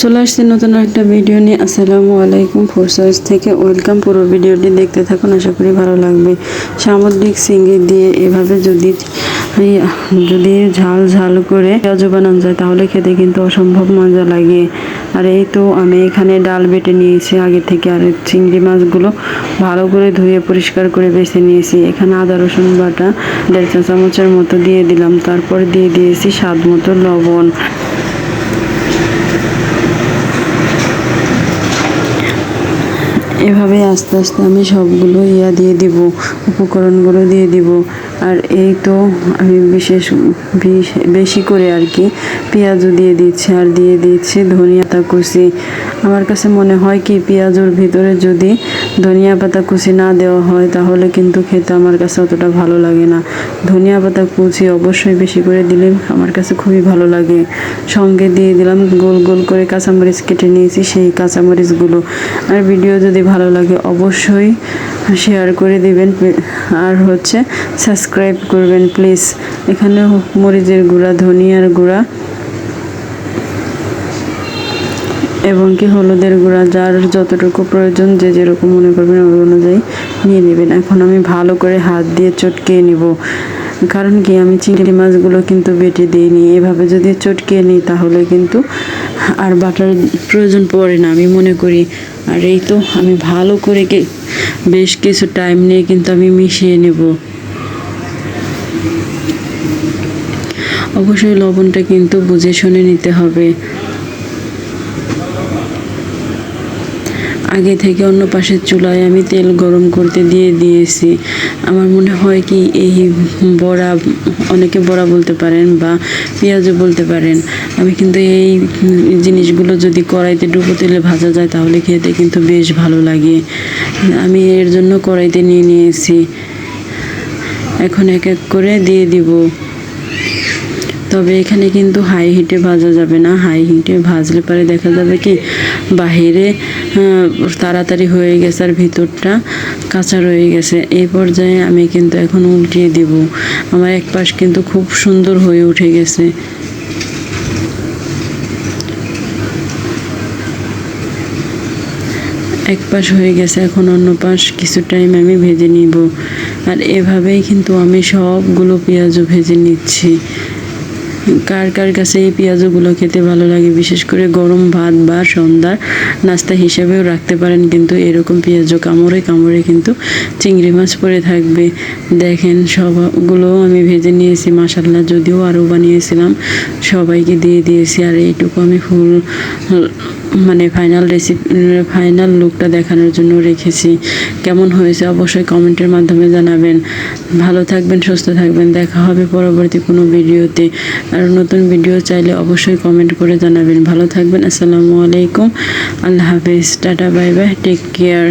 চলে আসছি নতুন একটা ভিডিও নিয়ে। আসসালামু আলাইকুম, ফোরসাইজ থেকে ওয়েলকাম। পুরো ভিডিওটি দেখতে থাকুন, আশা করি ভালো লাগবে। সামুদ্রিক চিংড়ি দিয়ে এভাবে যদি ঝাল ঝাল করে পেঁয়াজ বানানো যায় তাহলে খেতে কিন্তু অসম্ভব মজা লাগে। আর এই তো আমি এখানে ডাল বেটে নিয়েছি আগে থেকে, আর চিংড়ি মাছগুলো ভালো করে ধুয়ে পরিষ্কার করে বেছে নিয়েছি। এখানে আদা রসুন বাটা 1.5 চা চামচের মতো দিয়ে দিলাম। তারপর দিয়ে দিয়েছি স্বাদ মতো লবণ। এভাবে আস্তে আস্তে আমি সবগুলো দিয়ে দিব, উপকরণগুলো দিয়ে দিব। আর এই তো আমি বেশি করে আর কি পেঁয়াজও দিয়ে দিচ্ছি, আর দিয়ে দিচ্ছি ধনিয়া পাতা কুচি। আমার কাছে মনে হয় কি পেঁয়াজের ভিতরে যদি ধনিয়া পাতা কুচি না দেওয়া হয় তাহলে কিন্তু খেতে আমার কাছে অতটা ভালো লাগে না। ধনিয়া পাতা কুচি অবশ্যই বেশি করে দিলে আমার কাছে খুবই ভালো লাগে। সঙ্গে দিয়ে দিলাম গোল গোল করে কাঁচামরিচ কেটে নিয়েছি, সেই কাঁচামরিচগুলো। আর ভিডিও যদি ভালো লাগে অবশ্যই শেয়ার করে দিবেন, আর সাবস্ক্রাইব করবেন প্লিজ। এখানে মরিচের গুঁড়া, ধনিয়ার গুঁড়া এবং কি হলুদের গুঁড়া, যার যতটুকু প্রয়োজন যে যেরকম মনে করবেন ওই অনুযায়ী নিয়ে নেবেন। এখন আমি ভালো করে হাত দিয়ে চটকিয়ে নিব, কারণ কি আমি চিংড়ি মাছগুলো কিন্তু বেটে দিইনি। এভাবে যদি চটকিয়ে নিই তাহলে কিন্তু আর বাটার প্রয়োজন পড়ে না আমি মনে করি। আর এই তো আমি ভালো করে বেশ কিছু টাইম নিয়ে কিন্তু আমি মিশিয়ে নেব। অবশ্যই লবণটা কিন্তু বুঝে শুনে নিতে হবে। আগে থেকে অন্য পাশের চুলায় আমি তেল গরম করতে দিয়ে দিয়েছি। আমার মনে হয় কি এই বড়া, অনেকে বড়া বলতে পারেন বা পেঁয়াজও বলতে পারেন। আমি কিন্তু এই জিনিসগুলো যদি কড়াইতে ডুবো তেলে ভাজা যায় তাহলে খেতে কিন্তু বেশ ভালো লাগে। আমি এর জন্য কড়াইতে নিয়ে নিয়েছি। এখন এক এক করে দিয়ে দিব। তবে এখানে কিন্তু হাই হিটে ভাজা যাবে না। হাই হিটে ভাজলে পরে দেখা যাবে কি বাহিরে তাড়াতাড়ি হয়ে গেছে আর ভিতরটা কাঁচা রয়ে গেছে। এই পর্যায়ে আমি কিন্তু এখন উল্টিয়ে দিব। আমার এক পাশ কিন্তু খুব সুন্দর হয়ে উঠে গেছে। এক পাশ হয়ে গেছে, এখন অন্য পাশ কিছু টাইম আমি ভেজে নিব। আর এভাবেই কিন্তু আমি সবগুলো পেঁয়াজও ভেজে নিচ্ছি। কার কার কাছে এই পেঁয়াজগুলো খেতে ভালো লাগে, বিশেষ করে গরম ভাত বা সন্ধ্যার নাস্তা হিসেবেও রাখতে পারেন। কিন্তু এরকম পেঁয়াজ কামড়ে কামড়ে কিন্তু চিংড়ি মাছ পড়ে থাকবে। দেখেন সবগুলো আমি ভেজে নিয়েছি মাশাআল্লাহ। যদিও আরও বানিয়েছিলাম, সবাইকে দিয়ে দিয়েছি। আর এইটুকু আমি ফুল ফাইনাল লুকটা দেখানোর জন্য রেখেছি। কেমন হয়েছে অবশ্যই কমেন্টের মাধ্যমে জানাবেন। ভালো থাকবেন, সুস্থ থাকবেন। দেখা হবে পরবর্তী কোনো ভিডিওতে। আর নতুন ভিডিও চাইলে অবশ্যই কমেন্ট করে জানাবেন। ভালো থাকবেন। আসসালামু আলাইকুম, আল্লাহ হাফেজ, tata, bye bye, take care.